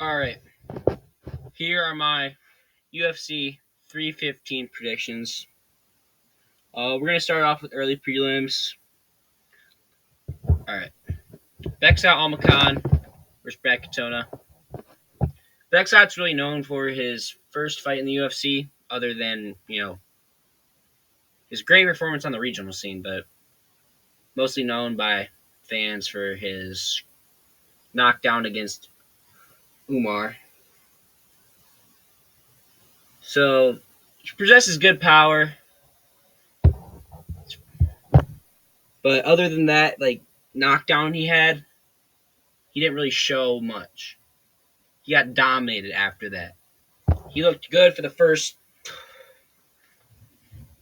All right, here are my UFC 315 predictions. We're gonna start off with early prelims. All right, Bexat Almacan versus Brad Katona. Bexat's really known for his first fight in the UFC, other than his great performance on the regional scene, but mostly known by fans for his knockdown against Umar. So he possesses good power, but other than that, knockdown he didn't really show much. He got dominated after that. He looked good for the first,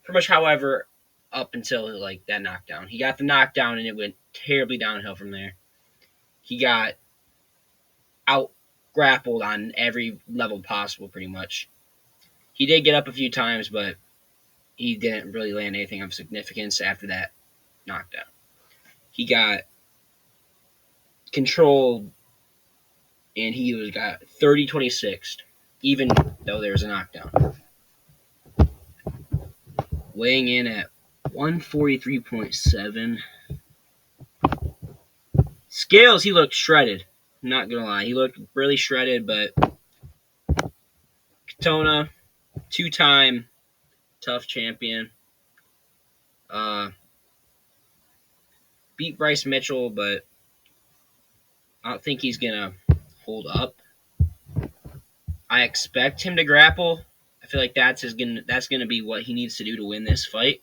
pretty much, however, up until that knockdown. He got the knockdown and it went terribly downhill from there. He got out grappled on every level possible, pretty much. He did get up a few times, but he didn't really land anything of significance after that knockdown. He got controlled and he got 30-26, even though there was a knockdown. Weighing in at 143.7. Scales, he looked shredded. I'm not gonna lie, he looked really shredded. But Katona, two-time tough champion, beat Bryce Mitchell, but I don't think he's gonna hold up. I expect him to grapple. I feel like that's gonna be what he needs to do to win this fight.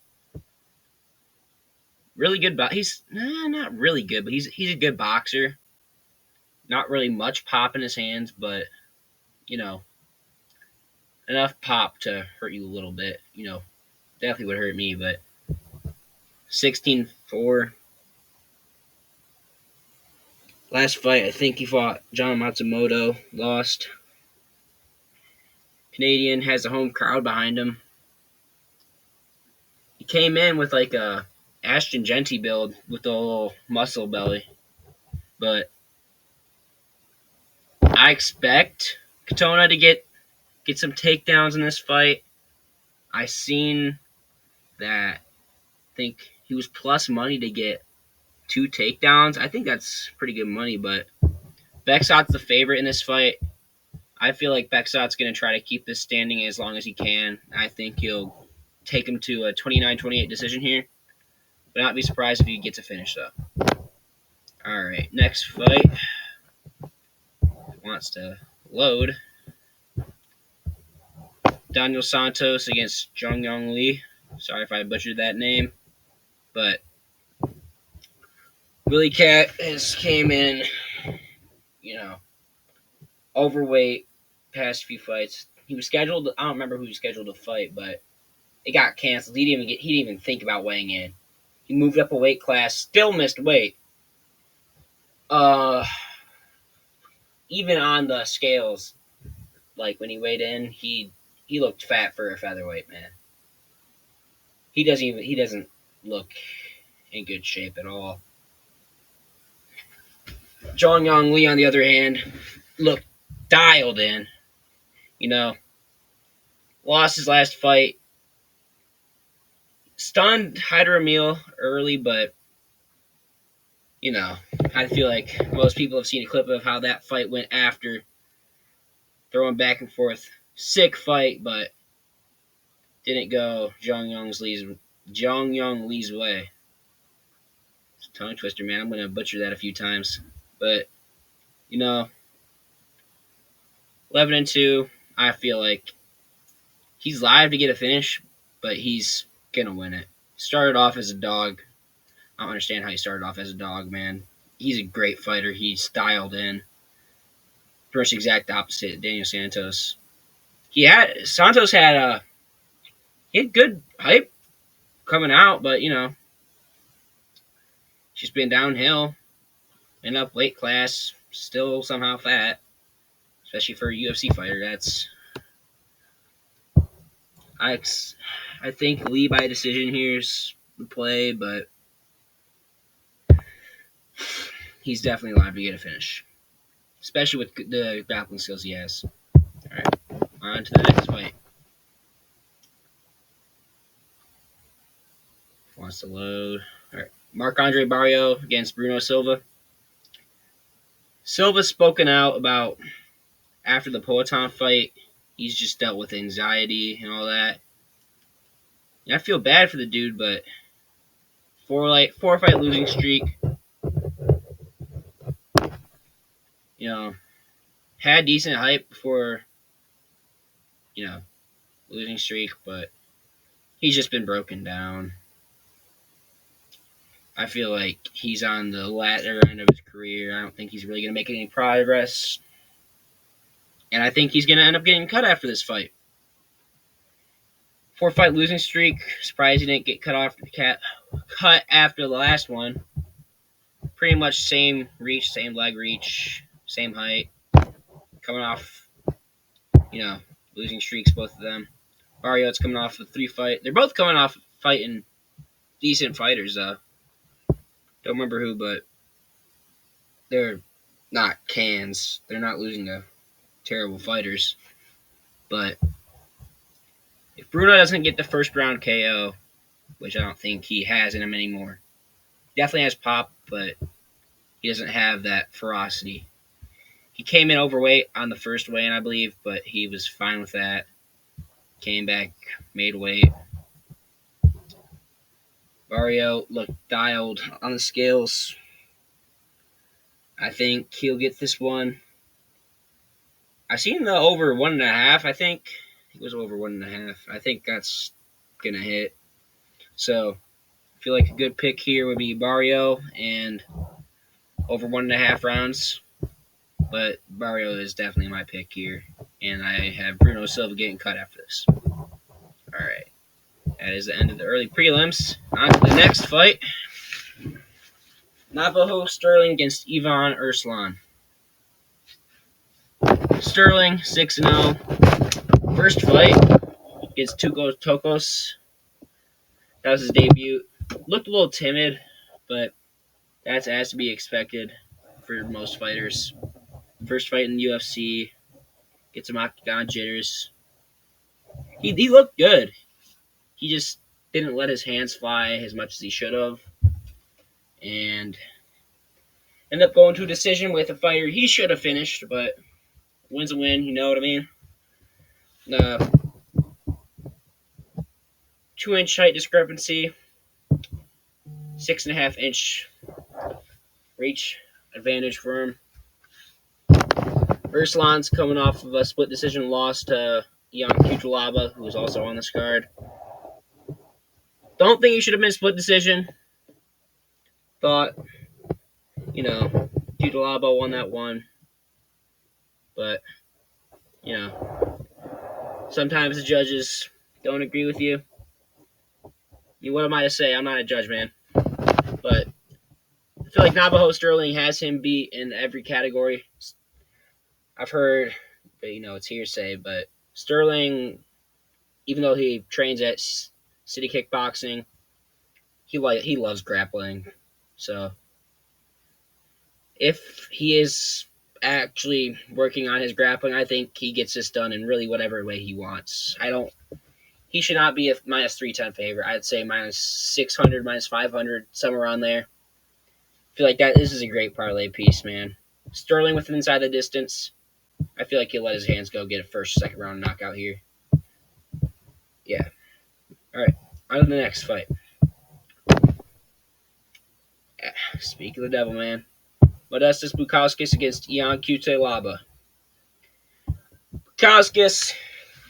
Really good, he's not really good, but he's a good boxer. Not really much pop in his hands, but enough pop to hurt you a little bit. Definitely would hurt me, but 16-4. Last fight, I think he fought John Matsumoto, lost. Canadian has a home crowd behind him. He came in with like a Ashton Genty build with a little muscle belly, but I expect Katona to get some takedowns in this fight. I seen that. I think he was plus money to get 2 takedowns. I think that's pretty good money, but Bexat's the favorite in this fight. I feel like Bexat's going to try to keep this standing as long as he can. I think he'll take him to a 29-28 decision here, but not be surprised if he gets a finish, though. All right, next fight. Wants to load. Daniel Santos against Jung Young Lee. Sorry if I butchered that name, but Willie Cat has came in, overweight past few fights. He was scheduled. I don't remember who he scheduled to fight, but it got canceled. He didn't even think about weighing in. He moved up a weight class, still missed weight. Even on the scales, like when he weighed in, he looked fat for a featherweight, man. He doesn't look in good shape at all. Zhang Yang Lee, on the other hand, looked dialed in. Lost his last fight. Stunned Hyder Emil early, but I feel like most people have seen a clip of how that fight went after, throwing back and forth. Sick fight, but didn't go Zhang Yang Lee's way. It's a tongue twister, man. I'm gonna butcher that a few times, but 11-2. I feel like he's live to get a finish, but he's gonna win it. Started off as a dog. I don't understand how he started off as a dog, man. He's a great fighter. He's dialed in. Pretty much exact opposite of Daniel Santos. Santos had good hype coming out, but she's been downhill and up weight class, still somehow fat, especially for a UFC fighter. I think Lee by decision here's the play, but he's definitely liable to get a finish. especially with the grappling skills he has. All right, on to the next fight. Wants to load. All right, Marc-Andre Barrio against Bruno Silva. Silva's spoken out about after the Poatan fight. He's just dealt with anxiety and all that. And I feel bad for the dude, but four fight losing streak. You know, had decent hype before. Losing streak, but he's just been broken down. I feel like he's on the latter end of his career. I don't think he's really going to make any progress. And I think he's going to end up getting cut after this fight. 4-fight losing streak. Surprised he didn't get cut after the last one. Pretty much same reach, same leg reach, same height. Coming off, losing streaks, both of them. Barrios coming off a 3-fight. They're both coming off fighting decent fighters, though. Don't remember who, but they're not cans. They're not losing to terrible fighters. But if Bruno doesn't get the first round KO, which I don't think he has in him anymore, definitely has pop, but he doesn't have that ferocity. He came in overweight on the first weigh-in, I believe, but he was fine with that. Came back, made weight. Barrio looked dialed on the scales. I think he'll get this one. I've seen the over 1.5, I think. It was over 1.5. I think that's going to hit. So, I feel like a good pick here would be Barrio and over 1.5 rounds. But Barrio is definitely my pick here. And I have Bruno Silva getting cut after this. All right. That is the end of the early prelims. On to the next fight. Navajo Sterling against Ivan Urslan. Sterling, 6-0. First fight against Tuco Tokos. That was his debut. Looked a little timid, but that's as to be expected for most fighters. First fight in the UFC. Get some octagon jitters. He looked good. He just didn't let his hands fly as much as he should have. And ended up going to a decision with a fighter he should have finished, but win's a win, you know what I mean? 2-inch height discrepancy, 6.5-inch reach advantage for him. Urslan's coming off of a split decision loss to Ion Cutelaba, who was also on this card. Don't think he should have been split decision. Thought, Cutelaba won that one. But, sometimes the judges don't agree with you. What am I to say? I'm not a judge, man. But I feel like Navajo Sterling has him beat in every category. I've heard, it's hearsay, but Sterling, even though he trains at City Kickboxing, he loves grappling. So if he is actually working on his grappling, I think he gets this done in really whatever way he wants. He should not be a minus 310 favorite. I'd say minus 600, minus 500, somewhere around there. I feel like this is a great parlay piece, man. Sterling with inside the distance. I feel like he'll let his hands go, get a first, second round knockout here. Yeah. All right. On to the next fight. Speak of the devil, man. Modestas Bukauskas against Ion Cutelaba. Bukauskas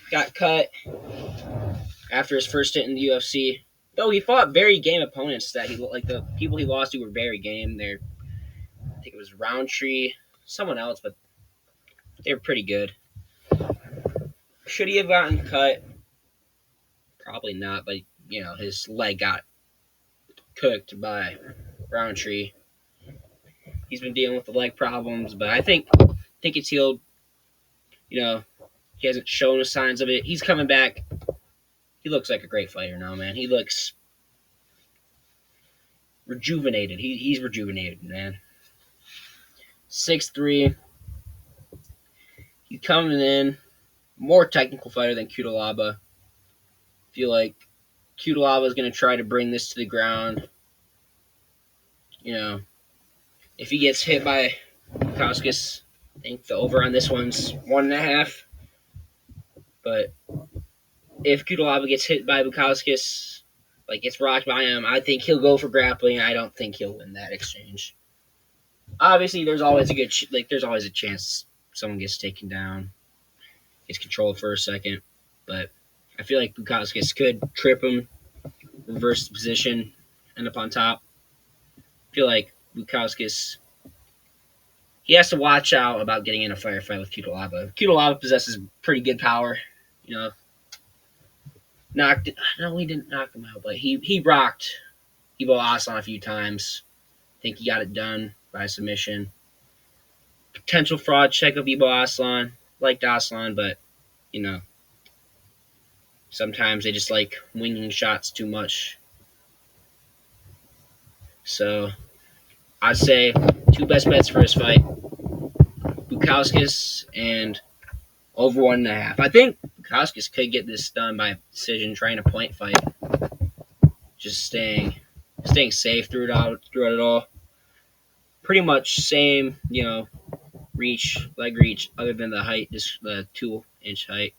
got cut after his first stint in the UFC. Though he fought very game opponents that the people he lost to were very game. I think it was Roundtree, someone else, but they were pretty good. Should he have gotten cut? Probably not, but his leg got cooked by Roundtree. He's been dealing with the leg problems, but I think it's healed. He hasn't shown us signs of it. He's coming back. He looks like a great fighter now, man. He looks rejuvenated. He's rejuvenated, man. 6'3", He's coming in more technical fighter than Cutelaba. I feel like Cutelaba is going to try to bring this to the ground. If he gets hit by Bukauskas, I think the over on this one's 1.5. But if Cutelaba gets hit by Bukauskas, gets rocked by him, I think he'll go for grappling. I don't think he'll win that exchange. Obviously, there's always there's always a chance someone gets taken down, gets controlled for a second. But I feel like Bukauskas could trip him, reverse the position, end up on top. I feel like Bukauskas, he has to watch out about getting in a firefight with Cutelaba. Cutelaba possesses pretty good power. He didn't knock him out, but he rocked Ibo Aslan a few times. I think he got it done by submission. Potential fraud check of Ibo Aslan. Liked Aslan, but, sometimes they just like winging shots too much. So, I'd say 2 best bets for his fight. Bukauskas and over 1.5. I think Bukauskas could get this done by decision, trying a point fight. Just staying safe through it all. Pretty much same, leg reach, other than the height, just the 2-inch height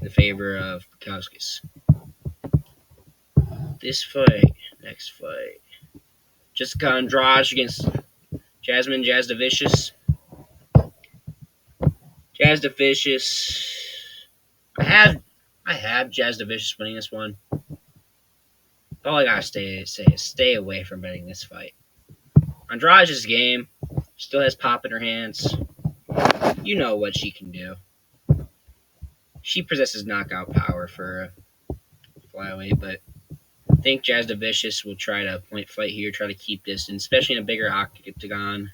in favor of Bukauskas. Next fight. Jessica Andrade against Jasmine Jasdavicius. Jasdavicius. I have Jasdavicius winning this one. All I gotta say is stay away from betting this fight. Andrade's game still has pop in her hands. You know what she can do. She possesses knockout power for a flyweight, but I think Jasdavicius will try to point fight here, try to keep distance, especially in a bigger octagon.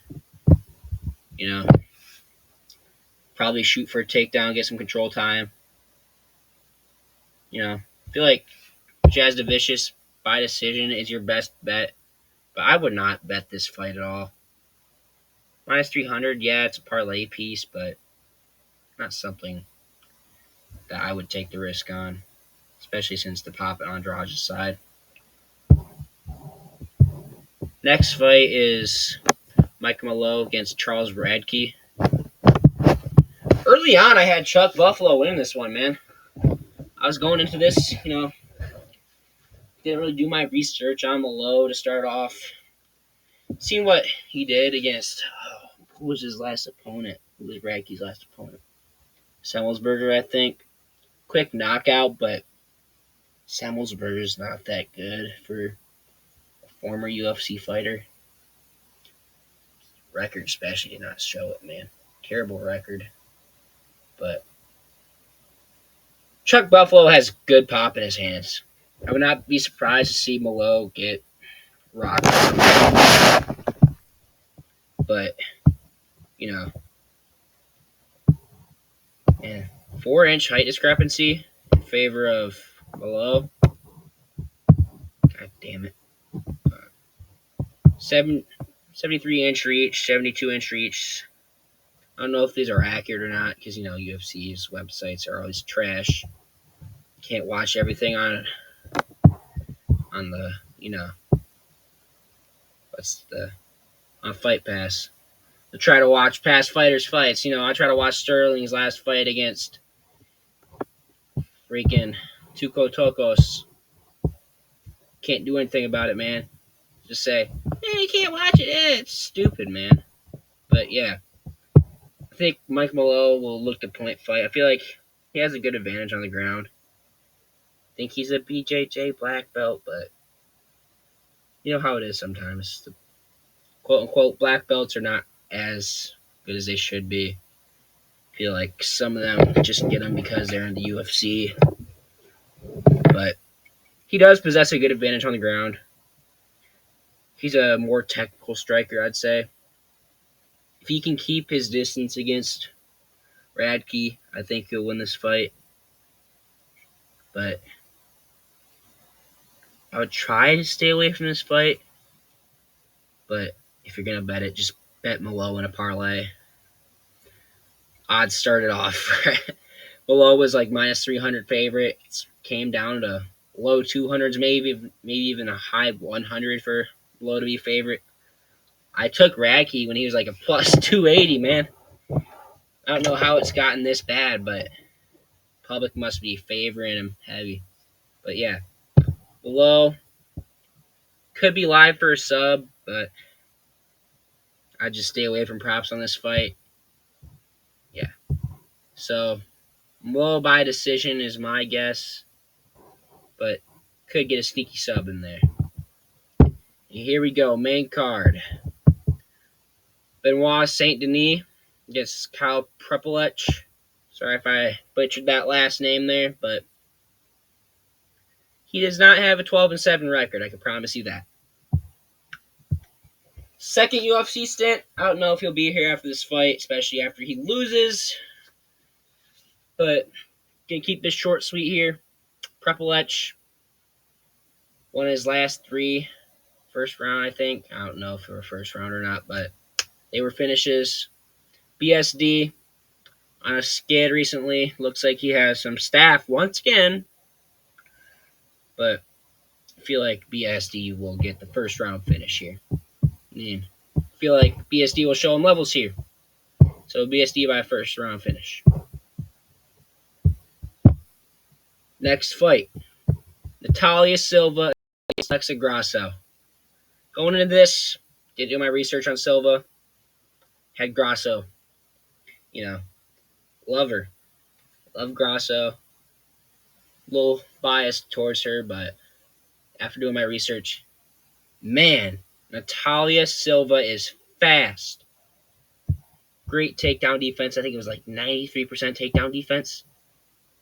Probably shoot for a takedown, get some control time. I feel like Jasdavicius by decision is your best bet, but I would not bet this fight at all. Minus 300, yeah, it's a parlay piece, but not something that I would take the risk on, especially since the pop on Andrade's side. Next fight is Mike Mallow against Charles Radke. Early on, I had Chuck Buffalo winning this one, man. I was going into this, didn't really do my research on Mallow to start off. Seeing what he did against, who was his last opponent? Who was Radke's last opponent? Semmelsberger, I think. Quick knockout, but Semmelsberger's not that good for a former UFC fighter. Record especially did not show it, man. Terrible record. But Chuck Buffalo has good pop in his hands. I would not be surprised to see Mallow get rocked. But, 4-inch height discrepancy in favor of Mallow. God damn it. 73-inch reach, 72-inch reach. I don't know if these are accurate or not because, UFC's websites are always trash. You can't watch everything on the, on Fight Pass. I try to watch past fighters' fights. I try to watch Sterling's last fight against freaking Tuco Tokos. Can't do anything about it, man. Just say, you can't watch it. It's stupid, man. But yeah, I think Mike Mallow will look to point fight. I feel like he has a good advantage on the ground. I think he's a BJJ black belt, but you know how it is sometimes. The quote-unquote black belts are not as good as they should be. I feel like some of them just get them because they're in the UFC. But he does possess a good advantage on the ground. He's a more technical striker, I'd say. If he can keep his distance against Radke, I think he'll win this fight. But I would try to stay away from this fight. But if you're going to bet it, just bet Mallow in a parlay. odds started off. Belal was like minus 300 favorite. It came down to low 200s, maybe even a high 100 for Belal to be favorite. I took Radke when he was like a plus 280, man. I don't know how it's gotten this bad, but public must be favoring him heavy. But yeah, Belal could be live for a sub, but I just stay away from props on this fight. Yeah. So Belal by decision is my guess, but could get a sneaky sub in there. And here we go, main card. Benoit Saint Denis against Kyle Prepelech. Sorry if I butchered that last name there, but he does not have a 12-7 record. I can promise you that. Second UFC stint. I don't know if he'll be here after this fight, especially after he loses. But gonna keep this short, sweet here. Prepelech won his last three first round, I think. I don't know if they were first round or not, but they were finishes. BSD on a skid recently. Looks like he has some staff once again, but I feel like BSD will get the first round finish here. I feel like BSD will show him levels here. So BSD by first round finish. Next fight. Natalia Silva against Alexa Grasso. Going into this, did do my research on Silva. Had Grasso. Love her. Love Grasso. A little biased towards her, but after doing my research, man, Natalia Silva is fast. Great takedown defense. I think it was like 93% takedown defense.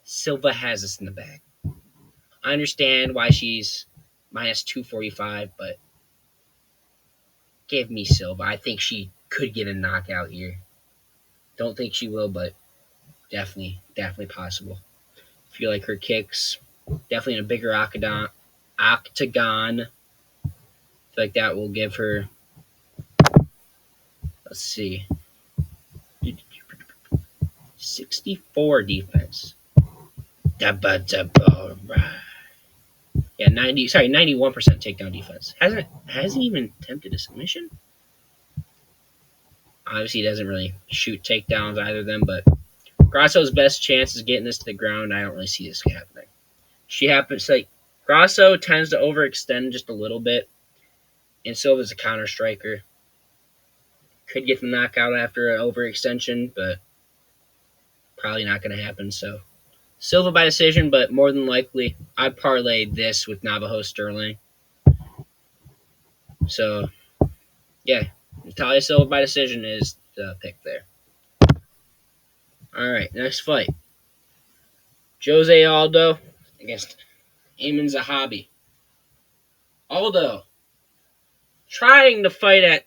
Silva has this in the bag. I understand why she's minus 245, but give me Silva. I think she could get a knockout here. Don't think she will, but definitely possible. I feel like her kicks, definitely in a bigger octagon. I feel like that will give her, let's see, 64 defense. Yeah, 91% takedown defense. Hasn't even attempted a submission. Obviously, he doesn't really shoot takedowns either of them, but Grasso's best chance is getting this to the ground. I don't really see this happening. Grasso tends to overextend just a little bit, and Silva's a counter striker. Could get the knockout after an overextension, but probably not going to happen. So Silva by decision, but more than likely, I parlayed this with Navajo Sterling. So, yeah, Natalia Silva by decision is the pick there. All right, next fight. Jose Aldo against Amin Zahabi. Aldo trying to fight at,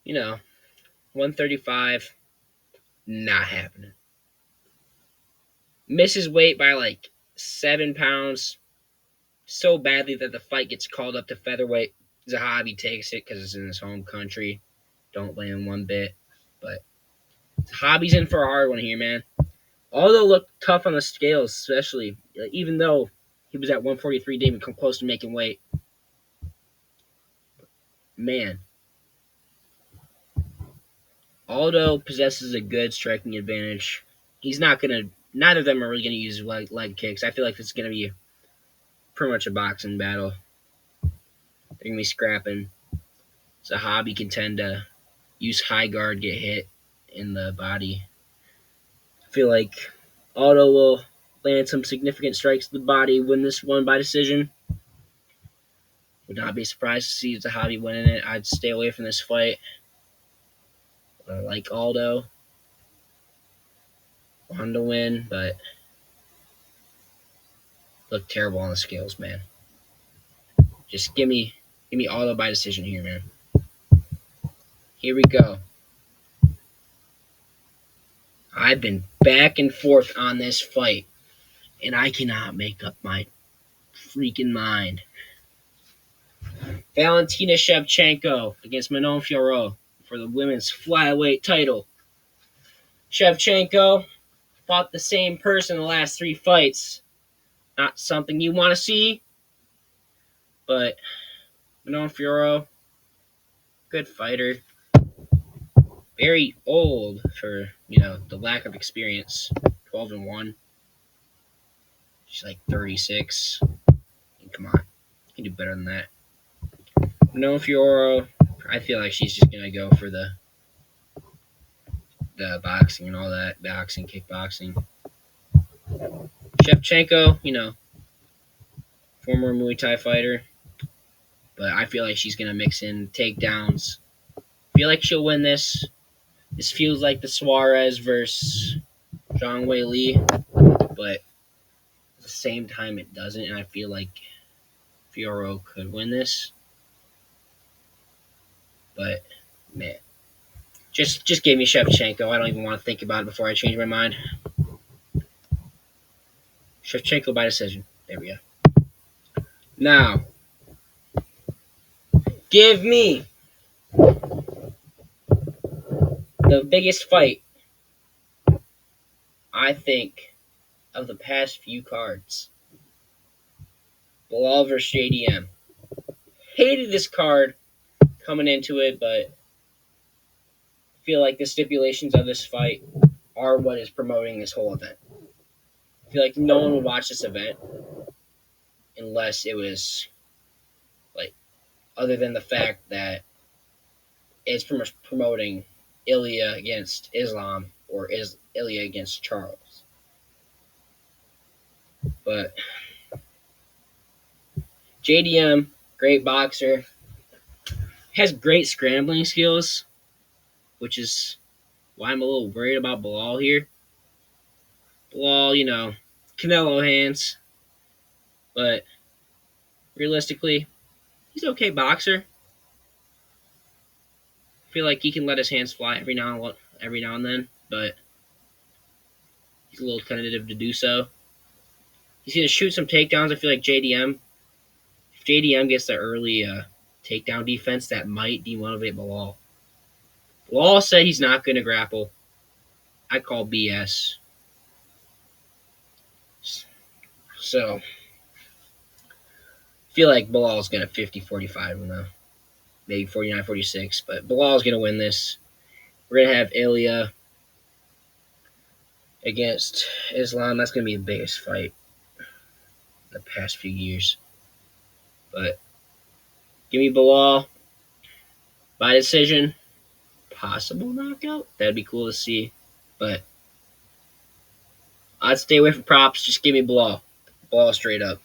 135. Not happening. Misses weight by like 7 pounds so badly that the fight gets called up to featherweight. Zahabi takes it because it's in his home country. Don't blame him one bit. But Zahabi's in for a hard one here, man. Aldo looked tough on the scales, especially even though he was at 143, didn't even come close to making weight. Man, Aldo possesses a good striking advantage. Neither of them are really gonna use leg kicks. I feel like it's gonna be pretty much a boxing battle. They're gonna be scrapping. Zahabi can tend to use high guard, get hit in the body. I feel like Aldo will land some significant strikes to the body, win this one by decision. Would not be surprised to see Zahabi winning it. I'd stay away from this fight. I like Aldo. Wanted to win, but looked terrible on the scales, man. Just give me Aldo by decision here, man. Here we go. I've been back and forth on this fight, and I cannot make up my freaking mind. Valentina Shevchenko against Manon Fiorot for the women's flyweight title. Shevchenko fought the same person the last 3 fights. Not something you want to see, but Manon Fiorot, good fighter. Very old for, the lack of experience. 12-1. She's like 36. Come on. You can do better than that. Manon Fiorot, I feel like she's just going to go for the boxing and all that. Boxing, kickboxing. Shevchenko, former Muay Thai fighter. But I feel like she's going to mix in takedowns. I feel like she'll win this. This feels like the Suarez versus Zhang Wei Li, but at the same time it doesn't, and I feel like Fiorot could win this. But man, just give me Shevchenko. I don't even want to think about it before I change my mind. Shevchenko by decision. There we go. Now, give me the biggest fight, I think, of the past few cards. Belal versus JDM. Hated this card coming into it, but I feel like the stipulations of this fight are what is promoting this whole event. I feel like no one would watch this event unless it was like, other than the fact that it's promoting Ilya against Islam or Ilya against Charles. But JDM, great boxer, has great scrambling skills, which is why I'm a little worried about Belal here. Belal, Canelo hands, but realistically, he's an okay boxer. I feel like he can let his hands fly every now and then, but he's a little tentative to do so. He's going to shoot some takedowns. I feel like if JDM gets the early takedown defense, that might demotivate Belal. Belal said he's not going to grapple. I call BS. So, I feel like Belal's going to 50-45 now. Maybe 49-46, but Belal's going to win this. We're going to have Ilya against Islam. That's going to be the biggest fight in the past few years. But give me Belal by decision. Possible knockout. That'd be cool to see. But I'd stay away from props. Just give me Belal. Belal straight up.